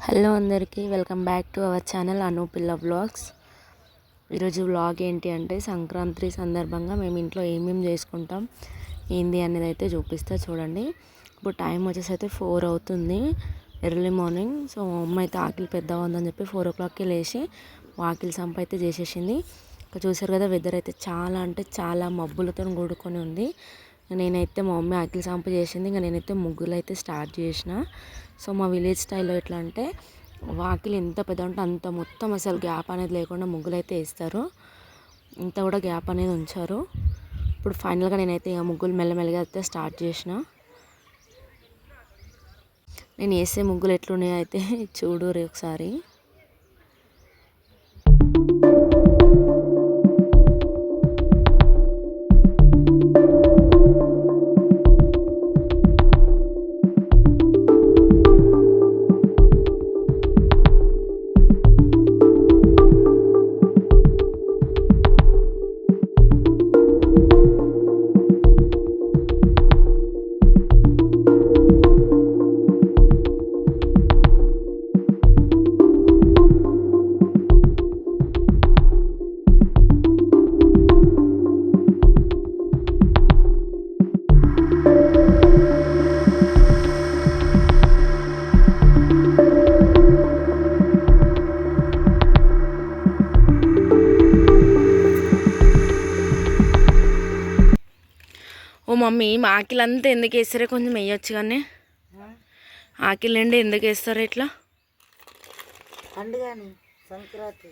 Hello అందరికీ welcome back to our channel Anupilla vlogs. ఈరోజు vlog ఏంటి అంటే సంక్రాంతి సందర్భంగా మేము ఇంట్లో ఏమేమి చేసుకుంటాం ఏంది అనేది అయితే చూపిస్తా చూడండి. ఇప్పుడు టైం వచ్చేసి అయితే 4 అవుతుంది, ఎర్లీ మార్నింగ్. సో మా అమ్మ అయితే ఆకలి పెద్దగా ఉందని చెప్పి 4 o'clockకి లేచి వాకిలి సంప అయితే చేసేసింది. ఇంకా చూసారు కదా, వెదర్ అయితే చాలా అంటే చాలా మబ్బులతో కూడుకొని ఉంది. నేనైతే మా మమ్మీ ఆకిలి సంప చేసింది, ఇంకా నేనైతే ముగ్గులు అయితే స్టార్ట్ చేసిన. సో మా విలేజ్ స్టైల్లో ఎట్లా అంటే వాకిలి ఎంత పెద్ద ఉంటే అంత మొత్తం అసలు గ్యాప్ అనేది లేకుండా ముగ్గులు అయితే వేస్తారు, ఇంత కూడా గ్యాప్ అనేది ఉంచారు. ఇప్పుడు ఫైనల్గా నేనైతే ఇక ముగ్గులు మెల్లమెల్లగా అయితే స్టార్ట్ చేసిన. నేను వేసే ముగ్గులు ఎట్లున్నాయో అయితే చూడుర్రి ఒకసారి. ఓ మమ్మీ, మా ఆకిలంతా ఎందుకు వేస్తారే? కొంచెం వేయచ్చు కానీ ఆకిల్ నుండి ఎందుకు వేస్తారు ఇట్లా? సంక్రాంతి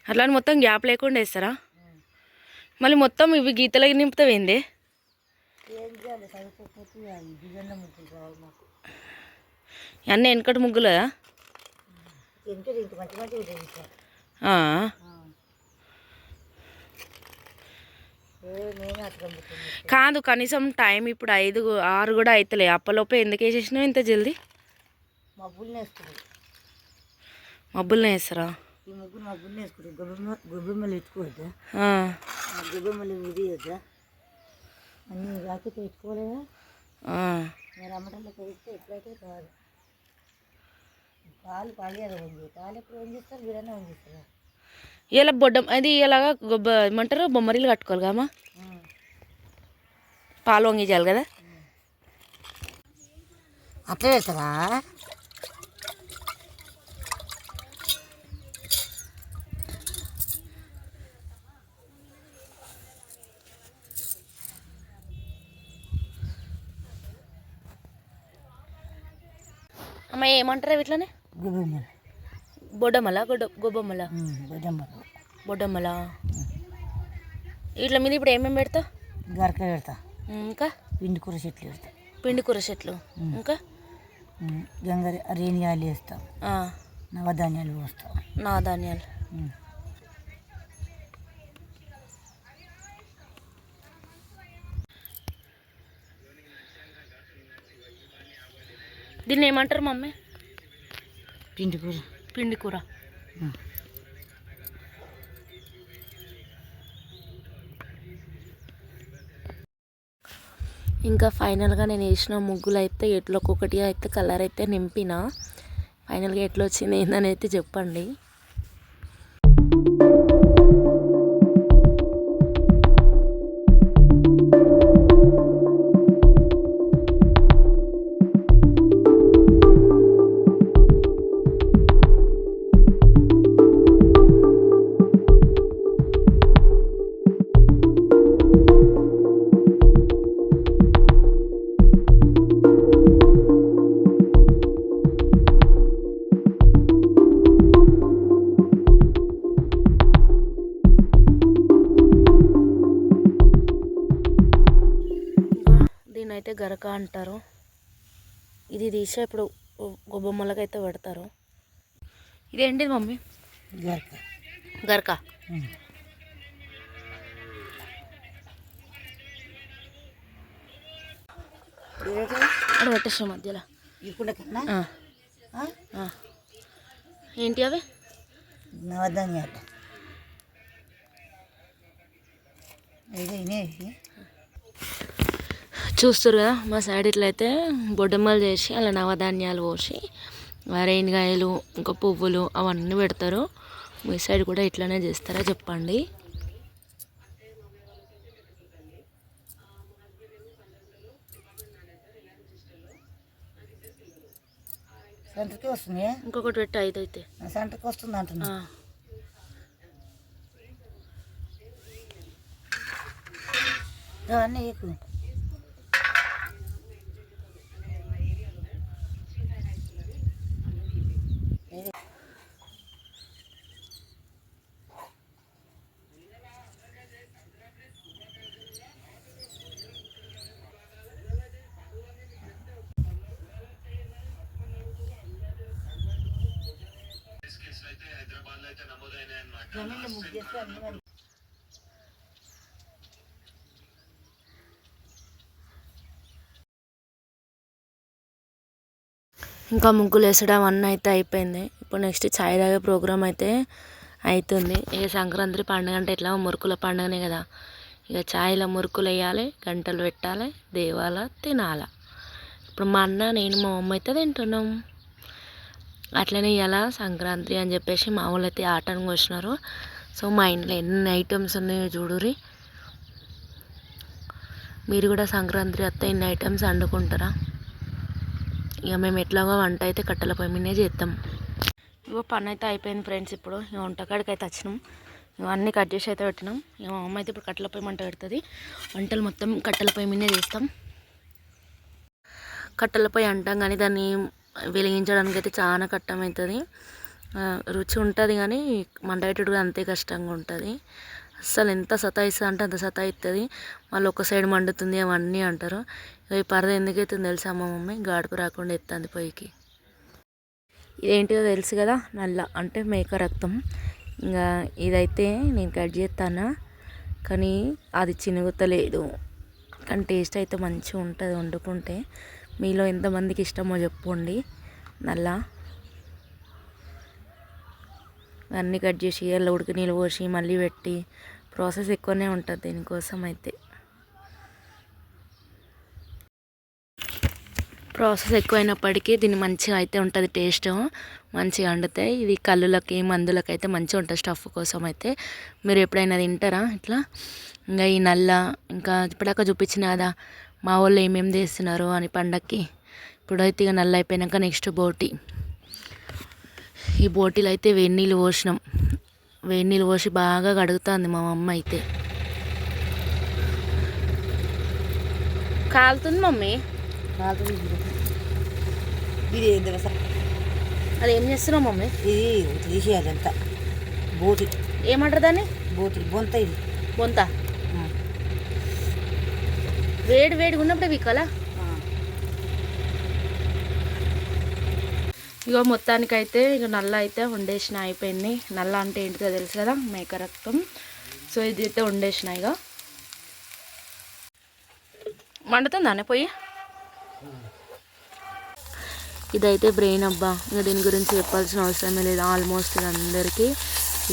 అట్లా మొత్తం గ్యాప్ లేకుండా వేస్తారా? మళ్ళీ మొత్తం ఇవి గీతలకి నింపుతావేంది? అన్నీ వెనకటి ముగ్గులు కదా? కాదు, కనీసం టైం ఇప్పుడు 5, 6 కూడా అవుతలే. అప్పలోపే ఎందుకు వేసేసినావు ఇంత జల్దీ? మబ్బులనే వేస్తారా? ఈ ముగ్గురు మబ్బులు వేసుకుంటారు. గొబ్బెమ్మలు ఎత్తుకోవద్దా? గొబ్బెమ్మలు విడియొద్దా? అన్నీ రాకెట్ పెట్టుకోలేదా? మరి అమ్మటంలోకి వేస్తే ఎప్పుడైతే కాదు. పాలు పాలియాలి ఉంది. పాలు ఎప్పుడు ఏం చేస్తారు? వీరన్నా ఏం చేస్తారా? ఇలా బొడ్డం అది ఇలాగా ఏమంటారు, బొమ్మరీలు కట్టుకోవాలి కమ్మా. పాలు వంగి చేయాలి కదా? అట్లా చేస్తారా? అమ్మ ఏమంటారు వీటిలోనే? గొబ్బెమ్మలు. బొడ్డమ్మల గొబ్బమ్మల? బొడ్డమ్మల. వీటి మీద ఇప్పుడు ఏమేమి పెడతావు? గరక పెడతా, ఇంకా పిండి కూర చెట్లు పెడతా. పిండి కూర చెట్లు, ఇంకా రేణియాలు వేస్తాం, నవధాన్యాలు పోస్తాం. నవధాన్యాలు. దీన్ని ఏమంటారు మమ్మీ? పిండి కూర. పిండి కూర. ఇంకా ఫైనల్గా నేను వేసిన ముగ్గులు అయితే ఎట్లా ఒక్కొక్కటి అయితే కలర్ అయితే నింపిన. ఫైనల్గా ఎట్లా వచ్చింది ఏందని అయితే చెప్పండి. అయితే గరక అంటారు. ఇది తీసే ఇప్పుడు గొబ్బమ్మలకైతే పెడతారు. ఇదేంటిది మమ్మీ? గరక. గరక. అక్కడ పెట్టేస్తాం మధ్యలో. ఏంటి అవి? నవధాన్యాలు. చూస్తారు కదా, మా సైడ్ ఇట్లయితే బొడ్డమ్మలు చేసి అలా నవధాన్యాలు పోసి రేణిగాయలు ఇంకా పువ్వులు అవన్నీ పెడతారు. మీ సైడ్ కూడా ఇట్లానే చేస్తారా చెప్పండి. సెంటర్కి వస్తుంది. ఇంకొకటి పెట్టి 5 అయితే సెంటర్కి వస్తుంది అంటున్నా. అన్నీ ఎక్కువ జమీన్లో ముగ్గేస్తే అన్ని మరి ఇంకా ముగ్గులు వేసడం అన్నీ అయితే అయిపోయింది. ఇప్పుడు నెక్స్ట్ చాయ్ తాగే ప్రోగ్రామ్ అయితే అవుతుంది. ఇక సంక్రాంతి పండుగ అంటే ఎట్లా మురుకుల పండుగనే కదా. ఇక చాయ్లో మురుకులు వేయాలి, గంటలు పెట్టాలి, దేవాల తినాలి. ఇప్పుడు మా అన్న నేను మా మమ్మీ అయితే తింటున్నాం. అట్లనే ఇవాళ సంక్రాంతి అని చెప్పేసి మా వాళ్ళు అయితే ఆటను కోసినారు. సో మా ఇంట్లో ఎన్ని ఐటమ్స్ ఉన్నాయో చూడుర్రి. మీరు కూడా సంక్రాంతి వస్తే ఇన్ని ఐటమ్స్ వండుకుంటారా? ఇక మేము ఎట్లాగో వంట అయితే కట్టెల పొయ్యి మీదే చేస్తాం. ఇగో పని అయితే అయిపోయింది ఫ్రెండ్స్. ఇప్పుడు ఇక వంటకాడికి అయితే వచ్చినాం. ఇవన్నీ కట్ చేసి అయితే పెట్టినాం. ఇక మా అమ్మ అయితే ఇప్పుడు కట్టెల పొయ్యి మంట పెడుతుంది. వంటలు మొత్తం కట్టెల పొయ్యి మీదే చేస్తాం. కట్టెల పొయ్యి అంటాం కానీ దాన్ని వెలిగించడానికి అయితే చాలా కష్టమవుతుంది. రుచి ఉంటుంది కానీ మంట పెట్టుడు కూడా అంతే కష్టంగా ఉంటుంది. అస్సలు ఎంత సతాయిస్తుంది అంటే అంత సతాయిస్తుంది. మళ్ళీ ఒక సైడ్ మండుతుంది అవన్నీ అంటారు. ఈ పరద ఎందుకైతుంది తెలుసా మా మమ్మీ? గాడుపు రాకుండా ఎత్తుంది పొయ్యికి. ఇదేంటిదో తెలుసు కదా, నల్ల అంటే మేక రక్తం. ఇంకా ఇదైతే నేను కట్ చేస్తాను కానీ అది చినుగుతలేదు. కానీ టేస్ట్ అయితే మంచిగా ఉంటుంది వండుకుంటే. మీలో ఎంతమందికి ఇష్టమో చెప్పండి. నల్ల అన్నీ కట్ చేసి ఎల్ల ఉడికి నీళ్ళు పోసి మళ్ళీ పెట్టి ప్రాసెస్ ఎక్కువనే ఉంటుంది దీనికోసం అయితే. ప్రాసెస్ ఎక్కువైనప్పటికీ దీన్ని మంచిగా అయితే ఉంటుంది. టేస్ట్ మంచిగా వండుతాయి. ఇది కళ్ళులకి మందులకి అయితే మంచిగా ఉంటుంది. స్టఫ్ కోసం అయితే మీరు ఎప్పుడైనా తింటారా ఇట్లా? ఇంకా ఈ నల్ల ఇంకా ఇప్పటిదాకా చూపించిన కదా మా వాళ్ళు ఏమేమి చేస్తున్నారు అని పండక్కి. ఇప్పుడైతే ఇక నల్ల అయిపోయాక నెక్స్ట్ బోటి. ఈ బోటీలు అయితే వేడి నీళ్ళు పోసినాం. వేడి నీళ్ళు పోసి బాగా కడుగుతుంది మా అమ్మ అయితే. కాలుతుంది మమ్మీ. ఇది ఏంది అది ఏం చేస్తున్నావు మమ్మీ? ఇది తీసేయాలి అంతా. బోటి ఏమంటారు దాన్ని? బోటి బొంత. ఇది బొంత. వేడి వేడిగా ఉన్నప్పుడే వీకాలా? ఇక మొత్తానికైతే ఇక నల్ల అయితే వండేసిన అయిపోయింది. నల్ల అంటే ఏంటిదో తెలుసు కదా, మేక రక్తం. సో ఇది అయితే వండేసిన. ఇక మండుతుందానే పొయ్యి. ఇదైతే బ్రెయిన్ అబ్బా. ఇక దీని గురించి చెప్పాల్సిన అవసరమే లేదు. ఆల్మోస్ట్ అందరికీ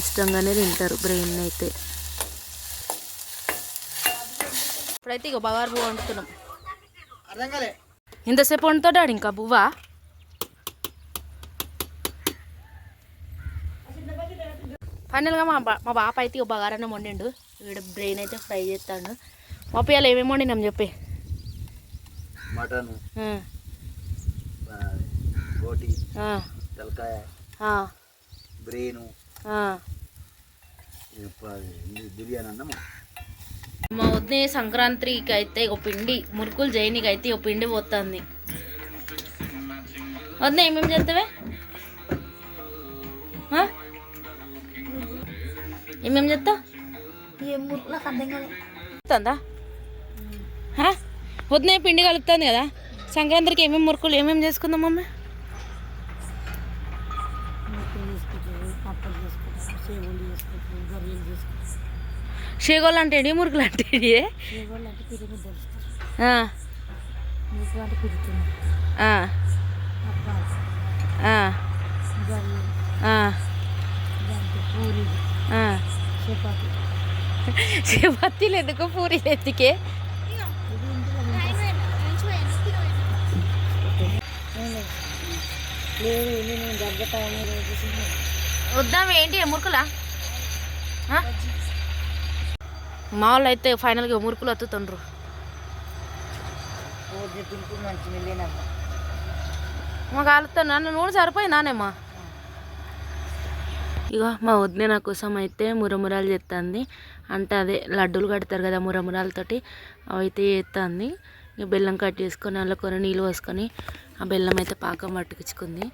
ఇష్టంగానే తింటారు బ్రెయిన్ అయితే. ఇప్పుడైతే ఇక బగారు పువ్వు వండుతున్నాం. ఇంతసేపు వండుతాడు ఇంకా పువ్వా? ఫైనల్గా మా బాప అయితే ఇక బగారన్నం వండిండు. ఇక్కడ బ్రెయిన్ అయితే ఫ్రై చేస్తాడు. మా పిల్లలు ఏమేమి వండినాం చెప్పి? మటన్, రోటీ, తలకాయ, బ్రెయిన్, బిర్యానీ అన్నమా. మా వద్దే సంక్రాంతికి అయితే ఒక పిండి మురుకులు జైనికి అయితే ఒక పిండి పోతుంది. వద్దే ఏమేమి చేస్తావే? ఏమేమి చేస్తావు? వస్తుందా? వద్దే పిండి కలుపుతుంది కదా. సంక్రాంతికి ఏమేమి మురుకులు ఏమేమి చేసుకుందాం మమ్మీ? షేగోళ్ళు అంటే ఏంటి? మురుకులు అంటే ఏంటి? చపాతీలు ఎందుకు, పూరీలు ఎందుకే? వద్దాం ఏంటి మురుకులా మా వాళ్ళు అయితే ఫైనల్గా మురుకులు వత్తుతుండ్రు. మాకు కాలుతాను నన్ను నూనె సరిపోయిందానేమ్మా. ఇక మా వదిన నా కోసం అయితే మురమురాలు చేస్తుంది. అంటే అదే లడ్డూలు కడతారు కదా మురమురాలతోటి, అవి అయితే చేస్తుంది. ఇక బెల్లం కట్ చేసుకొని అందులో కొన్ని నీళ్ళు పోసుకొని ఆ బెల్లం అయితే పాకం పట్టుకుంది.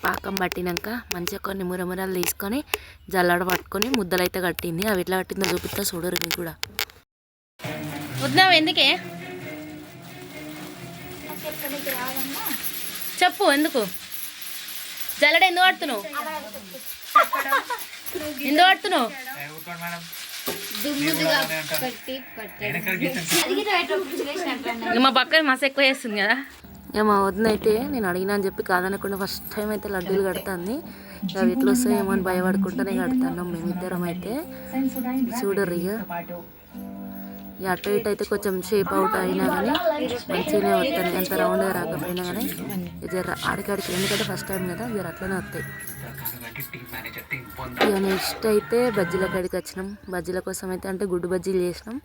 పాకం పట్టినాక మంచిగా కొన్ని మురమురాలు తీసుకొని జల్లడ పట్టుకొని ముద్దలు అయితే కట్టింది. అవి ఎట్లా కట్టిందో చూపిస్తా చూడరు మీకు కూడా. వద్దావు ఎందుకే చెప్పు, ఎందుకు జల్లడ ఎందుకు పడుతున్నావు? ఎందుకు పడుతున్నావు? మా పక్కన మస్తు ఎక్కువ చేస్తుంది కదా. ఇక మా వదిన అయితే నేను అడిగినా అని చెప్పి కాదనకుండా ఫస్ట్ టైం అయితే లడ్డూలు కడుతుంది. అవి ఎట్లా వస్తాయేమో అని భయపడుకుంటూనే కడుతున్నాం మేమిద్దరం అయితే. చూడరు ఇక అటు ఇటు అయితే కొంచెం షేప్ అవుట్ అయినా కానీ మంచిగానే వస్తాయి. ఎంత రౌండ్గా రాకపోయినా కానీ జర ఆడికాడికి, ఎందుకంటే ఫస్ట్ టైం కదా జర అట్లనే వస్తాయి. ఇక నెక్స్ట్ అయితే బజ్జీల కాడికి వచ్చినాం. బజ్జీల కోసం అయితే అంటే గుడ్డు బజ్జీలు చేసినాం.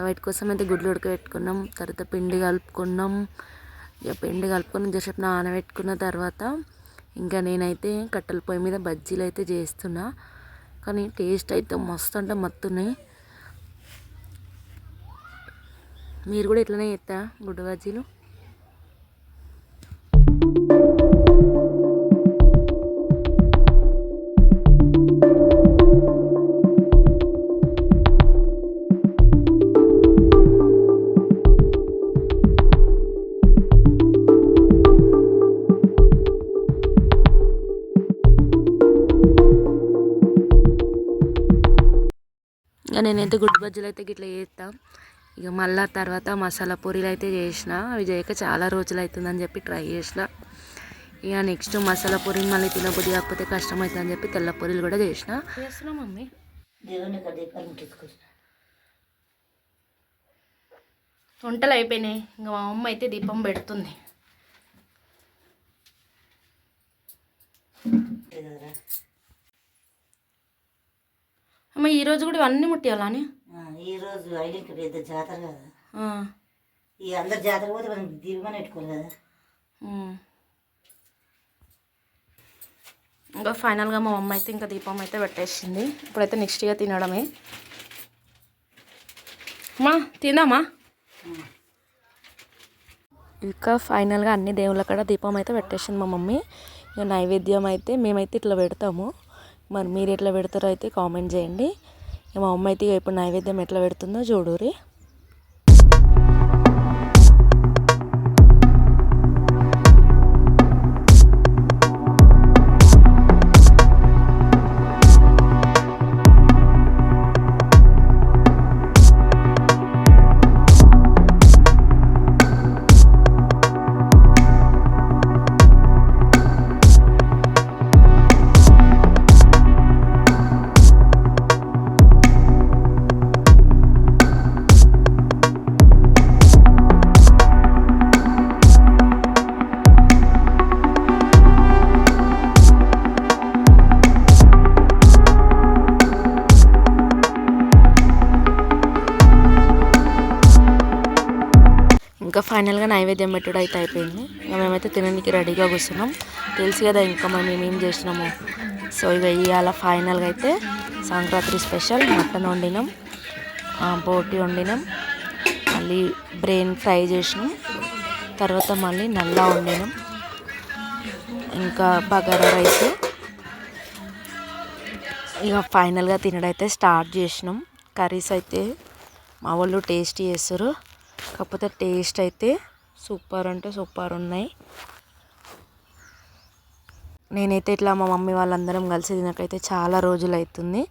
వాటి కోసం అయితే గుడ్లు ఉడకబెట్టుకున్నాం. తర్వాత పిండి కలుపుకున్నాం. ఇక పిండి కలుపుకొని జరసేపు నానబెట్టుకున్న తర్వాత ఇంకా నేనైతే కట్టెల పొయ్యి మీద బజ్జీలు అయితే చేస్తున్నా. కానీ టేస్ట్ అయితే మస్తు అంటే మస్తున్నాయి. మీరు కూడా ఇట్లనే చేస్తా గుడ్డు బజ్జీలు? ఇక నేనైతే గుడ్డు బజ్జీలు అయితే గిట్లా చేస్తా. ఇక మళ్ళీ తర్వాత మసాలా పూరీలు అయితే చేసిన. అవి చేయక చాలా రోజులు అవుతుందని చెప్పి ట్రై చేసిన. ఇక నెక్స్ట్ మసాలా పూరీని మళ్ళీ తినబుద్ధి కాకపోతే కష్టం అవుతుందని చెప్పి తెల్ల పూరీలు కూడా చేసిన. చేస్తున్నా మమ్మీ. వంటలు అయిపోయినాయి. ఇంకా మా అమ్మ అయితే దీపం పెడుతుంది. అమ్మ ఈరోజు కూడా ఇవన్నీ ముట్టియాలని? ఈరోజు ఐలింక పెద్ద జాతర కదా, ఈ అందరు జాతర పోతే మనం దీపం పెట్టుకోవాలి కదా. ఇంకా ఫైనల్గా మా అమ్మ అయితే ఇంకా దీపం అయితే పెట్టేసింది. ఇప్పుడైతే నెక్స్ట్ ఇయర్ తినడమే. అమ్మా తిందామా? ఇంకా ఫైనల్గా అన్ని దేవుళ్ళ కాడ దీపం అయితే పెట్టేసింది మా మమ్మీ. ఇక నైవేద్యం అయితే మేమైతే ఇట్లా పెడతాము. మరి మీరు ఎట్లా పెడతారో అయితే కామెంట్ చేయండి. మా అమ్మ అయితే ఇప్పుడు నైవేద్యం ఎట్లా పెడుతుందో చూడురి. ఇంకా ఫైనల్గా నైవేద్యం పెట్టుడు అయితే అయిపోయింది. ఇంకా మేమైతే తినడానికి రెడీగా కూర్చున్నాం. తెలుసు కదా ఇంకా మేము ఏం చేసినాము. సో ఇక ఇవాళ ఫైనల్గా అయితే సంక్రాంతి స్పెషల్ మటన్ వండినాం, బోటి వండినాం, మళ్ళీ బ్రెయిన్ ఫ్రై చేసినాం, తర్వాత మళ్ళీ నల్లా వండినాం, ఇంకా బగారా రైస్. ఇక ఫైనల్గా తినడైతే స్టార్ట్ చేసినాం. కర్రీస్ అయితే మా వాళ్ళు టేస్ట్ చేస్తారు. కాకపోతే టేస్ట్ అయితే సూపర్ అంటే సూపర్ ఉన్నాయి. నేనైతే ఇట్లా మా మమ్మీ వాళ్ళందరం కలిసి తినకైతే చాలా రోజులు అవుతుంది.